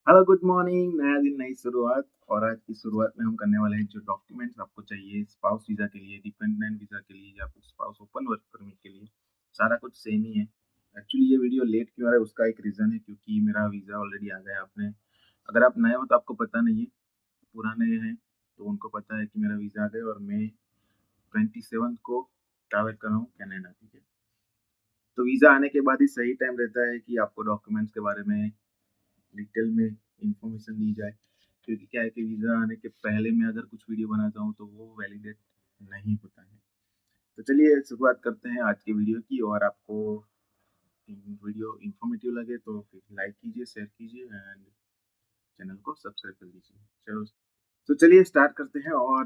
Hello, good morning. नया दिन, नई शुरुआत। और आज की शुरुआत में हम करने वाले हैं जो डॉक्यूमेंट्स आपको चाहिए स्पाउस वीज़ा के लिए, डिपेंडेंट वीज़ा के लिए या फिर स्पाउस ओपन वर्क परमिट के लिए, सारा कुछ सेम ही है। एक्चुअली ये वीडियो लेट क्यों आ रहा है उसका एक रीज़न है, क्योंकि मेरा वीज़ा ऑलरेडी आ गया। आपने अगर आप नए हो तो आपको पता नहीं है, पुराने हैं तो उनको पता है कि मेरा वीज़ा आ गया और मैं 27 को ट्रैवल कर रहा हूँ कनाडा, ठीक है। तो वीज़ा आने के बाद ही सही टाइम रहता है कि आपको डॉक्यूमेंट्स के बारे में डिटेल में इंफॉर्मेशन दी जाए, क्योंकि क्या है कि वीज़ा आने के पहले मैं अगर कुछ वीडियो बनाता हूँ तो वो वैलिडेट नहीं होता है। तो चलिए शुरुआत करते हैं आज की वीडियो की। और आपको वीडियो इंफॉर्मेटिव लगे तो फिर लाइक कीजिए, शेयर कीजिए एंड चैनल को सब्सक्राइब कर दीजिए। चलो, तो चलिए स्टार्ट करते हैं। और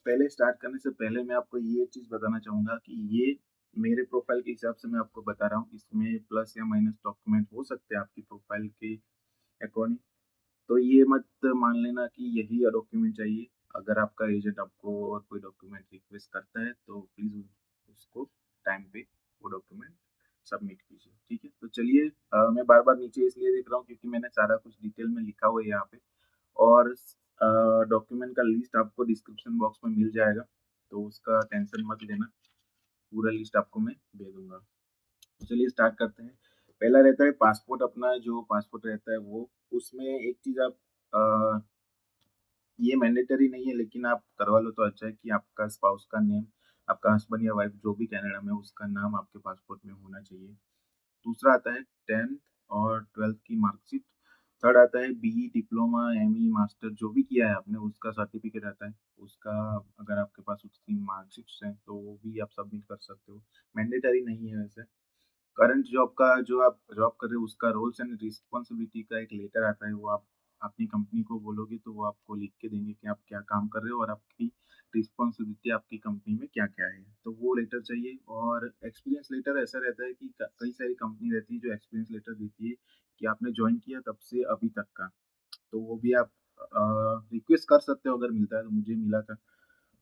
पहले स्टार्ट करने से पहले मैं आपको ये चीज़ बताना चाहूँगा कि ये मेरे प्रोफाइल के हिसाब से मैं आपको बता रहा हूँ, इसमें प्लस या माइनस डॉक्यूमेंट हो सकते हैं आपकी प्रोफाइल के अकॉर्डिंग। तो ये मत मान लेना कि यही डॉक्यूमेंट चाहिए। अगर आपका एजेंट आपको और कोई डॉक्यूमेंट रिक्वेस्ट करता है तो प्लीज़ उसको टाइम पे वो डॉक्यूमेंट सबमिट कीजिए, ठीक है। तो चलिए, मैं बार बार नीचे इसलिए देख रहा हूँ क्योंकि मैंने सारा कुछ डिटेल में लिखा हुआ है यहाँ पे। और डॉक्यूमेंट का लिस्ट आपको डिस्क्रिप्शन बॉक्स में मिल जाएगा, तो उसका टेंशन मत लेना, पूरा लिस्ट आपको मैं दे दूंगा। तो चलिए स्टार्ट करते हैं। पहला रहता है पासपोर्ट। अपना जो पासपोर्ट रहता है वो, उसमें एक चीज़ आप ये मैंडेटरी नहीं है लेकिन आप करवा लो तो अच्छा है कि आपका स्पाउस का नेम, आपका हस्बैंड या वाइफ जो भी कनाडा में है, उसका नाम आपके पासपोर्ट में होना चाहिए। दूसरा आता है 10th और 12th की मार्कशीट। थर्ड आता है बीई, डिप्लोमा, एमई, मास्टर जो भी किया है आपने उसका सर्टिफिकेट आता है। उसका अगर आपके पास उसकी मार्कशीट्स हैं तो वो भी आप सबमिट कर सकते हो। मैंडेटरी नहीं है वैसे। करंट जॉब का जो आप जॉब कर रहे हो उसका रोल्स एंड रिस्पॉन्सिबिलिटी का एक लेटर आता है, वो आप अपनी कंपनी को बोलोगे तो वो आपको लिख के देंगे कि आप क्या काम कर रहे हो और आपकी रिस्पॉन्सिबिलिटी आपकी कंपनी में क्या क्या है। तो वो लेटर चाहिए। और एक्सपीरियंस लेटर ऐसा रहता है कि कई सारी कंपनी रहती है जो एक्सपीरियंस लेटर देती है कि आपने ज्वाइन किया तब से अभी तक का। तो वो भी आप रिक्वेस्ट कर सकते हो अगर मिलता है, तो मुझे मिला था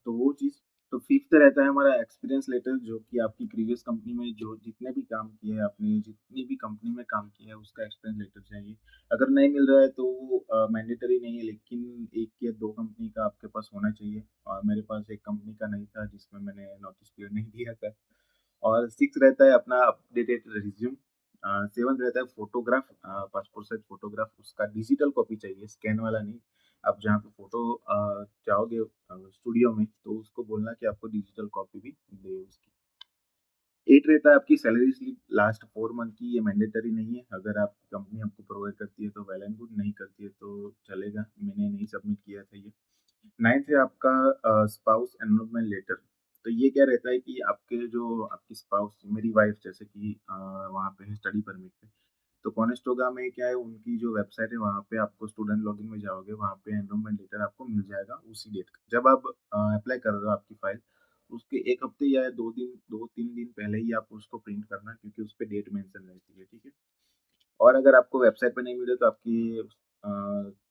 तो वो चीज़। तो फिफ्थ रहता है हमारा एक्सपीरियंस लेटर, जो कि आपकी प्रीवियस कंपनी में जो जितने भी काम किए हैं आपने, जितनी भी कंपनी में काम किया है उसका एक्सपीरियंस लेटर चाहिए। अगर नहीं मिल रहा है तो वो मैंडेटरी नहीं है, लेकिन एक या दो कंपनी का आपके पास होना चाहिए। और मेरे पास एक कंपनी का नहीं था जिसमें मैंने नोटिस पीरियड नहीं दिया था। और सिक्स रहता है अपना अपडेटेड रिज्यूम। सेवन रहता है फोटोग्राफ, पासपोर्ट साइज फोटोग्राफ, उसका डिजिटल कॉपी चाहिए, स्कैन वाला नहीं। आप जहाँ पे फोटो जाओगे स्टूडियो में तो उसको बोलना कि आपको डिजिटल कॉपी भी दे उसकी। एट रहता है आपकी सैलरी स्लिप लास्ट 4 मंथ की। ये मैंडेटरी नहीं है, अगर आपकी कंपनी आपको प्रोवाइड करती है तो वेल एंड गुड, नहीं करती है तो चलेगा, मैंने नहीं सबमिट किया था ये। नाइन्थ है आपका स्पाउस एनरोलमेंट लेटर। तो ये क्या रहता है कि आपके जो आपकी स्पाउस, मेरी वाइफ जैसे कि वहाँ पे है स्टडी परमिट पे, तो कॉनेस्टोगा में क्या है, उनकी जो वेबसाइट है वहाँ पे आपको स्टूडेंट लॉगिन में जाओगे, वहाँ पे एनरोलमेंट लेटर आपको मिल जाएगा उसी डेट का। जब आप अप्लाई कर रहे हो आपकी फाइल, उसके एक हफ्ते या 2 दिन, 2-3 दिन पहले ही आप उसको प्रिंट करना, क्योंकि उस पे डेट मेंशन रहती है, ठीक है। और अगर आपको वेबसाइट पे नहीं मिले तो आपकी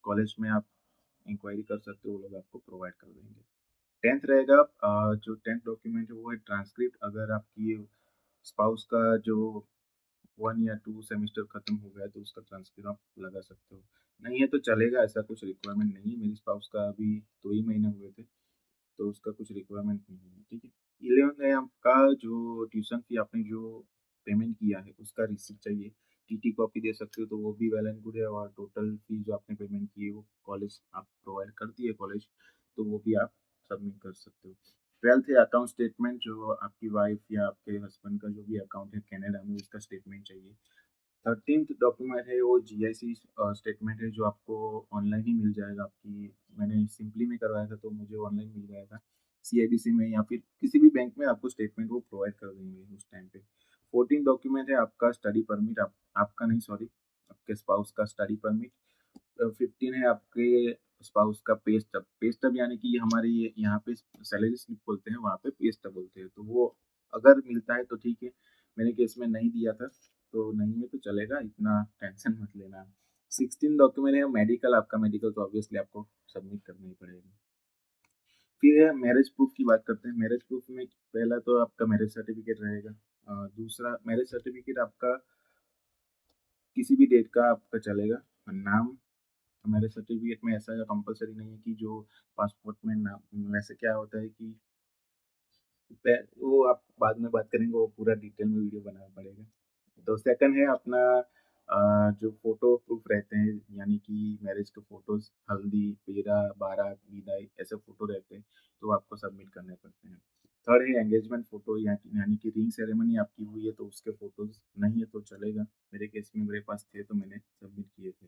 कॉलेज में आप इंक्वायरी कर सकते हो, वो लोग आपको प्रोवाइड कर देंगे। 10th रहेगा, जो 10th डॉक्यूमेंट है वो है ट्रांसक्रिप्ट। अगर आपकी स्पाउस का जो 1 या 2 सेमेस्टर खत्म हो गया है तो उसका ट्रांसक्रिप्ट आप लगा सकते हो। नहीं है तो चलेगा, ऐसा कुछ रिक्वायरमेंट नहीं है। मेरी स्पाउस का अभी 2 ही महीने हुए थे तो उसका कुछ रिक्वायरमेंट नहीं है, ठीक है। 11 है आपका जो ट्यूशन फी आपने जो पेमेंट किया है उसका रिसिप्ट चाहिए। टीटी कॉपी दे सकते हो तो वो भी वेल एंड गुड है। और टोटल फी जो आपने पेमेंट की है वो कॉलेज आप प्रोवाइड करती है कॉलेज, तो वो भी आप सबमिट कर सकते हो। 12th है अकाउंट स्टेटमेंट, जो आपकी वाइफ या आपके हस्बैंड का जो भी अकाउंट है कनाडा में उसका स्टेटमेंट चाहिए। 13th डॉक्यूमेंट है वो जीआईसी स्टेटमेंट है, जो आपको ऑनलाइन ही मिल जाएगा। आपकी, मैंने सिंपली में करवाया था तो मुझे ऑनलाइन मिल गया था। सीआईबीसी में या फिर किसी भी बैंक में आपको स्टेटमेंट वो प्रोवाइड कर देंगे उस टाइम पे। 14 डॉक्यूमेंट है आपका स्टडी परमिट, आपका नहीं, सॉरी, आपके स्पाउस का स्टडी परमिट। 15 है आपके स्पाउस का पे स्टब। पे स्टब यानी कि हमारे यहाँ पे सैलरी स्लिप बोलते हैं, वहाँ पे पे स्टब बोलते हैं। तो वो अगर मिलता है तो ठीक है, मेरे केस में नहीं दिया था तो नहीं है तो चलेगा, इतना टेंशन मत लेना। 16 डॉक्यूमेंट है मेडिकल। आपका मेडिकल तो ऑब्वियसली आपको सबमिट करना ही पड़ेगा। फिर है मैरिज प्रूफ की बात करते हैं। मैरिज प्रूफ में पहला तो आपका मैरिज सर्टिफिकेट रहेगा। दूसरा मैरिज सर्टिफिकेट आपका किसी भी डेट का आपका चलेगा। नाम, मैरिज सर्टिफिकेट में ऐसा कंपलसरी नहीं है कि जो पासपोर्ट में नाम, वैसे क्या होता है कि वो आप बाद में बात करेंगे, वो पूरा डिटेल में वीडियो बनाना पड़ेगा। तो सेकंड है अपना जो फ़ोटो प्रूफ रहते हैं, यानी कि मैरिज के फ़ोटोज़, हल्दी, फेरा, बारात, विदाई ऐसे फ़ोटो रहते हैं, तो आपको सबमिट करने पड़ते हैं। थर्ड है एंगेजमेंट फ़ोटो, यानी कि रिंग सेरेमनी आपकी हुई है तो उसके फ़ोटोज़, नहीं है तो चलेगा। मेरे केस में मेरे पास थे तो मैंने सबमिट किए थे।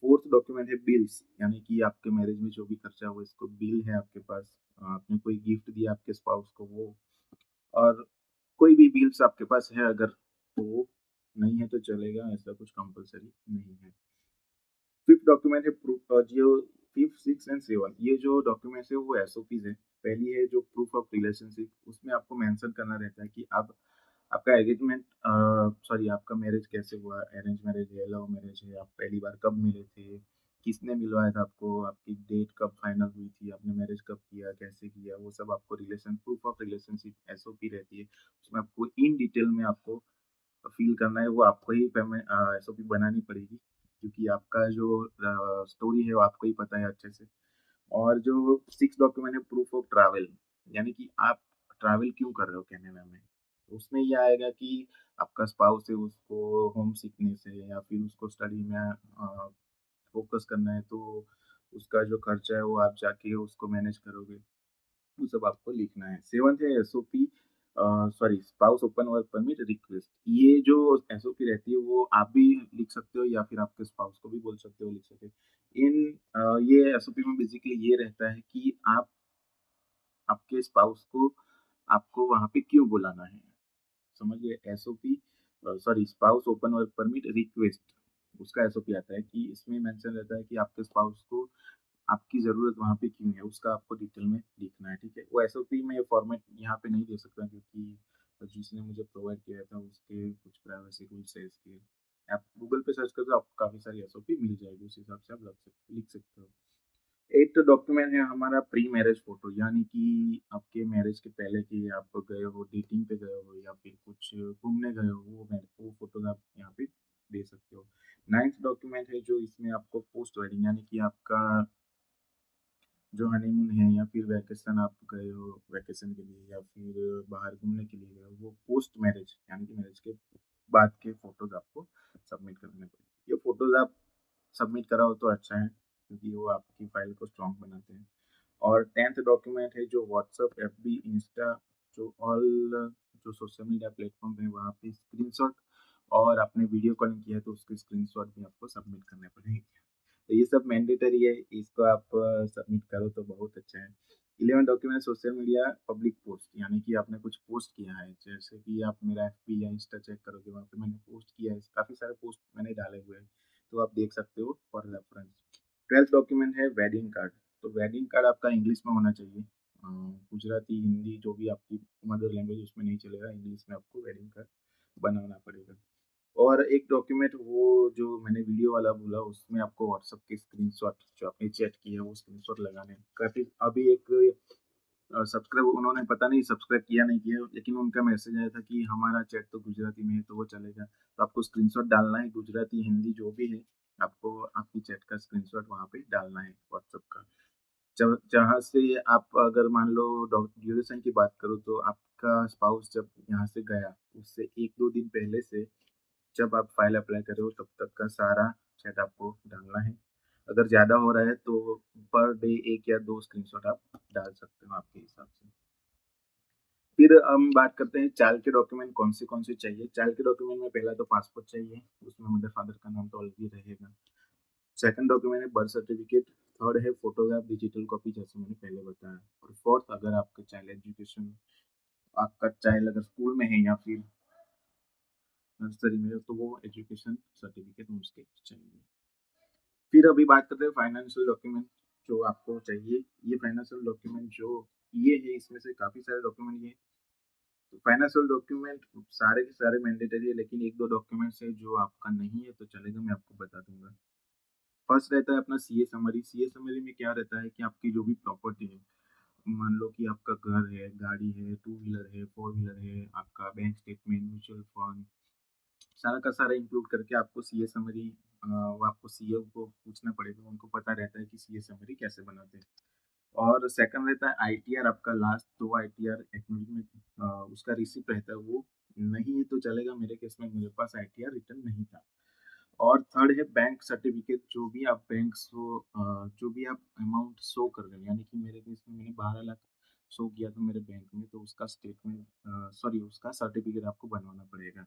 फोर्थ डॉक्यूमेंट है बिल्स, यानी कि आपके मैरिज में जो भी खर्चा हुआ इसको बिल है आपके पास, आपने कोई गिफ्ट दिया आपके स्पाउस को वो, और कोई भी बिल्स आपके पास है अगर, तो वो नहीं है तो चलेगा, ऐसा कुछ कंपलसरी नहीं है। फिफ्थ डॉक्यूमेंट है प्रूफ, जो फिफ्थ, सिक्स एंड सेवन, ये जो डॉक्यूमेंट्स है वो एसओपीज है। पहली है जो प्रूफ ऑफ रिलेशनशिप, उसमें आपको मेंशन करना रहता है कि आप आपका एंगेजमेंट, सॉरी, आपका मैरिज कैसे हुआ, अरेंज मैरिज है, लव मैरिज है, आप पहली बार कब मिले थे, किसने मिलवाया था आपको, आपकी डेट कब फाइनल हुई थी, आपने मैरिज कब किया, कैसे किया, वो सब आपको relation, proof of relationship SOP रहती है। उसमें आपको इन डिटेल में आपको फ़ील करना है, वो आपको ही पेमेंट एसओपी बनानी पड़ेगी, क्योंकि आपका जो स्टोरी है वो आपको ही पता है अच्छे से। और जो 6 डॉक्यूमेंट है प्रूफ ऑफ ट्रैवल, यानी कि आप ट्रैवल क्यों कर रहे हो कनाडा में। उसमें ये आएगा कि आपका स्पाउस है उसको होम सिकनेस है या फिर उसको स्टडी में फ़ोकस करना है, तो उसका जो खर्चा है वो आप जाके उसको मैनेज करोगे। वो सब आपको लिखना है। 7th है SOP, sorry, spouse open work permit request. ये जो एसओपी रहती है वो आप भी लिख सकते हो या फिर आपके स्पाउस को भी बोल सकते हो लिख सकते हो। ये एसओपी में बेसिकली ये रहता है कि आप आपके स्पाउस को आपको वहाँ पे क्यों बुलाना है। समझ गए? SOP, sorry, spouse open work permit request, उसका एसओपी आता है कि इसमें मेंशन रहता है कि आपके स्पाउस को आपकी ज़रूरत वहाँ पे क्यों है, उसका आपको डिटेल में लिखना है, ठीक है? वो एसओपी में फॉर्मेट यहाँ पे नहीं दे सकता, क्योंकि जिसने मुझे प्रोवाइड किया था उसके कुछ प्राइवेसी रूल्स है इसके। आप गूगल पे सर्च करो, आपको काफ़ी सारी एसओपी मिल जाएगी, उस हिसाब से आप लिख सकते हो। एक तो डॉक्यूमेंट है हमारा प्री मैरिज फ़ोटो, यानी कि आपके मैरिज के पहले की आप गए हो, डेटिंग पे गए हो या फिर कुछ घूमने गए हो, वो फ़ोटोज़ आप यहाँ पे दे सकते हो। 9th डॉक्यूमेंट है जो इसमें आपको पोस्ट वेडिंग, यानी कि आपका जो हनीमून है या फिर वैकेशन आप गए हो वैकेशन के लिए या फिर बाहर घूमने के लिए गए हो, वो पोस्ट मैरिज यानी कि मैरिज के बाद के फ़ोटोज़ आपको सबमिट करने पड़ेंगे। ये फ़ोटोज़ आप सबमिट कराओ तो अच्छा है, क्योंकि वो आपकी फ़ाइल को स्ट्रॉन्ग बनाते हैं। और 10th डॉक्यूमेंट है जो व्हाट्सएप, एफबी, इंस्टा, जो ऑल जो सोशल मीडिया प्लेटफ़ॉर्म है वहाँ पे स्क्रीनशॉट, और आपने वीडियो कॉलिंग किया है तो उसके स्क्रीनशॉट भी आपको सबमिट करने पड़ेंगे। तो ये सब मैंडेटरी है, इसको आप सबमिट करो तो बहुत अच्छा है। 11 document social media public post, यानी कि आपने कुछ पोस्ट किया है, जैसे कि आप मेरा एफबी या इंस्टा चेक करोगे, वहाँ पे मैंने पोस्ट किया है, काफ़ी सारे पोस्ट मैंने डाले हुए हैं, तो आप देख सकते हो फॉर रेफरेंस। 12th डॉक्यूमेंट है वेडिंग कार्ड, तो वेडिंग कार्ड आपका इंग्लिश में होना चाहिए। गुजराती, हिंदी जो भी आपकी मदर लैंग्वेज उसमें नहीं चलेगा, इंग्लिश में आपको वेडिंग कार्ड बनाना पड़ेगा। और एक डॉक्यूमेंट वो जो मैंने वीडियो वाला बोला, उसमें आपको व्हाट्सएप के स्क्रीनशॉट जो आपने चैट किए हैं वो स्क्रीनशॉट लगाने हैं। काफ़ी अभी एक सब्सक्राइब, उन्होंने पता नहीं सब्सक्राइब किया नहीं किया, लेकिन उनका मैसेज आया था कि हमारा चैट तो गुजराती में है तो वो चलेगा। तो आपको स्क्रीनशॉट डालना है, गुजराती, हिंदी जो भी है, आपको आपकी चैट का स्क्रीनशॉट वहाँ पे डालना है व्हाट्सएप का। जहाँ से आप अगर मान लो ड्यूरेशन की बात करूँ तो आपका स्पाउस जब यहाँ से गया, उससे 1-2 दिन पहले से जब आप फाइल अप्लाई कर रहे हो तब तक का सारा चैट आपको डालना है। अगर ज़्यादा हो रहा है तो पर डे 1 या 2 स्क्रीनशॉट आप डाल सकते हो आपके हिसाब से। फिर हम बात करते हैं चाइल्ड के डॉक्यूमेंट कौन से चाहिए। चाइल्ड के डॉक्यूमेंट में पहला तो पासपोर्ट चाहिए, उसमें मदर फादर का नाम तो ऑलरेडी रहेगा। सेकंड डॉक्यूमेंट है बर्थ सर्टिफिकेट। थर्ड है फोटोग्राफ डिजिटल कॉपी, जैसे मैंने पहले बताया। और फोर्थ, अगर आपका चाइल्ड एजुकेशन, आपका चाइल्ड अगर स्कूल में है या फिर नर्सरी में है तो वो एजुकेशन सर्टिफिकेट उसके चाहिए। फिर अभी बात करते हैं फाइनेंशियल डॉक्यूमेंट जो आपको चाहिए। ये फाइनेंशियल डॉक्यूमेंट जो ये है, इसमें से काफ़ी सारे डॉक्यूमेंट ये, तो फाइनेंशियल डॉक्यूमेंट सारे के सारे मैंडेटरी है, लेकिन 1-2 डॉक्यूमेंट्स है जो आपका नहीं है तो चलेगा, मैं आपको बता दूँगा। फर्स्ट रहता है अपना सीए समरी। सीए समरी में क्या रहता है कि आपकी जो भी प्रॉपर्टी है, मान लो कि आपका घर है, गाड़ी है, टू व्हीलर है, फोर व्हीलर है, आपका बैंक स्टेटमेंट, म्यूचुअल फंड, सारा का सारा इंक्लूड करके आपको सीए समरी वो आपको सीए को पूछना पड़ेगा, उनको पता रहता है कि सीए समरी कैसे बनाते हैं। और सेकंड रहता है आईटीआर, आपका लास्ट 2 आईटीआर एक्नॉलेजमेंट उसका रिसिप्ट रहता है, वो नहीं है तो चलेगा, मेरे केस में मेरे पास आईटीआर रिटर्न नहीं था। और थर्ड है बैंक सर्टिफिकेट, जो भी आप अमाउंट शो कर रहे हैं, यानी कि मेरे केस में मैंने 12 लाख शो किया था मेरे बैंक में, तो उसका स्टेटमेंट उसका सर्टिफिकेट आपको बनवाना पड़ेगा।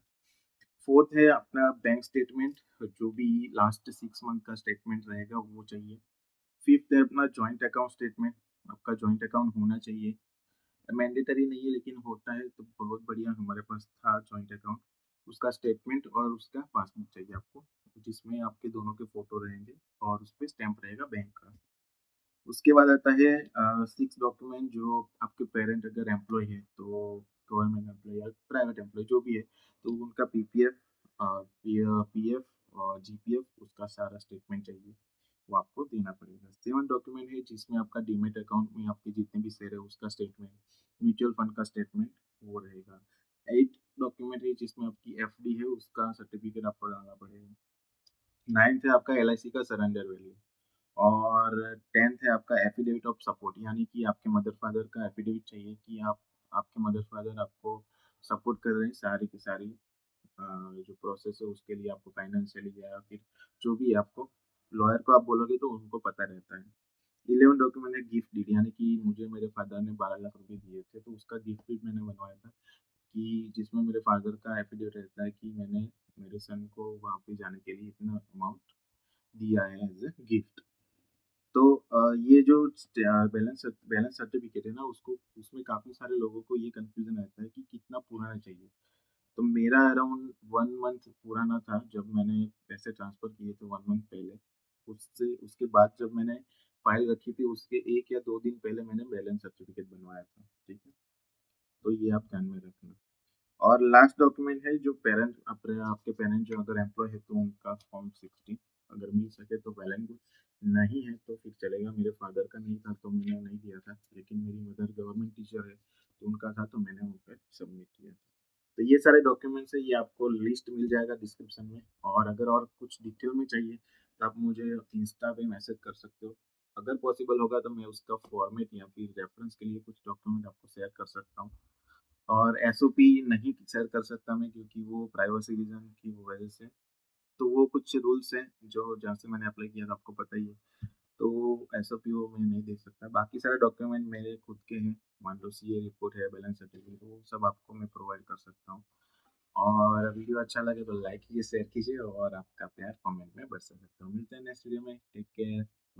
फोर्थ है अपना बैंक स्टेटमेंट, जो भी लास्ट 6 मंथ का स्टेटमेंट रहेगा वो चाहिए। फिफ्थ है अपना जॉइंट अकाउंट स्टेटमेंट, आपका जॉइंट अकाउंट होना चाहिए। मैंडेटरी नहीं है लेकिन होता है तो बहुत बढ़िया, हमारे पास था जॉइंट अकाउंट। उसका स्टेटमेंट और उसका पासबुक चाहिए आपको, जिसमें आपके दोनों के फोटो रहेंगे और उस पे स्टैंप रहेगा बैंक का। उसके बाद आता है 6 डॉक्यूमेंट, जो आपके पेरेंट अगर एम्प्लॉय है तो गवर्नमेंट एम्प्लॉय या प्राइवेट एम्प्लॉय जो भी है, तो उनका पीपीएफ, पीएफ और जीपीएफ, उसका सारा स्टेटमेंट चाहिए, वो आपको देना पड़ेगा। 7 डॉक्यूमेंट है जिसमें आपका डीमेट अकाउंट में आपके जितने भी शेयर है उसका स्टेटमेंट, म्यूचुअल फंड का स्टेटमेंट वो रहेगा। 8 डॉक्यूमेंट है जिसमें आपकी एफडी है उसका सर्टिफिकेट आपको डालना पड़ेगा। 9th है आपका एलआईसी का सरेंडर वैल्यू। और 10th है आपका एफिडेविट ऑफ सपोर्ट, यानी कि आपके मदर फादर का एफिडेविट चाहिए कि आपके मदर फादर आपको सपोर्ट कर रहे हैं सारी की सारी जो प्रोसेस है उसके लिए, आपको फाइनेंशियली या फिर जो भी है, आपको लॉयर को आप बोलोगे तो उनको पता रहता है। 11 डॉक्यूमेंट है गिफ्ट डीड, यानी कि मुझे मेरे फादर ने 12 लाख रुपए दिए थे, तो उसका गिफ्ट डीड मैंने बनवाया था, कि जिसमें मेरे फादर का एफिडेविट रहता है कि मैंने मेरे सन को वहाँ पे जाने के लिए इतना अमाउंट दिया है एज ए गिफ्ट। तो ये जो बैलेंस सर्टिफिकेट है ना, उसको उसमें काफ़ी सारे लोगों को ये कन्फ्यूज़न रहता है कि कितना पुराना चाहिए। तो मेरा अराउंड 1 मंथ पुराना था जब मैंने पैसे ट्रांसफ़र किए थे 1 मंथ पहले। उससे उसके बाद जब मैंने फ़ाइल रखी थी उसके 1 या 2 दिन पहले मैंने बैलेंस सर्टिफिकेट बनवाया था, ठीक है? तो ये आप ध्यान में रखना। और लास्ट डॉक्यूमेंट है जो पेरेंट, अपने आपके पेरेंट जो अगर एम्प्लॉय है तो उनका फॉर्म 16 अगर मिल सके तो वेल एंड गुड, नहीं है तो फिर चलेगा। मेरे फादर का नहीं था तो मैंने नहीं दिया था, लेकिन मेरी मदर गवर्नमेंट टीचर है तो उनका था तो मैंने उन पर सबमिट किया था। तो ये सारे डॉक्यूमेंट्स है, ये आपको लिस्ट मिल जाएगा डिस्क्रिप्शन में। और अगर और कुछ डिटेल में चाहिए तो आप मुझे इंस्टा पे मैसेज कर सकते हो। अगर पॉसिबल होगा तो मैं उसका फॉर्मेट या फिर रेफरेंस के लिए कुछ डॉक्यूमेंट आपको शेयर कर सकता हूँ। और एसओपी नहीं शेयर कर सकता मैं, क्योंकि वो प्राइवेसी रीज़न की वजह से। तो वो कुछ रूल्स हैं जो जहाँ से मैंने अप्लाई किया था, आपको पता ही है। तो एसओपी वो मैं नहीं दे सकता। बाकी सारे डॉक्यूमेंट मेरे खुद के हैं, मान लो सीए रिपोर्ट है, बैलेंस सर्टिफिकेट, वो सब आपको मैं प्रोवाइड कर सकता हूँ। और वीडियो अच्छा लगे तो लाइक कीजिए, शेयर कीजिए और आपका प्यार कमेंट में बरसा सकता हूँ। मिलते हैं नेक्स्ट वीडियो में। Take care.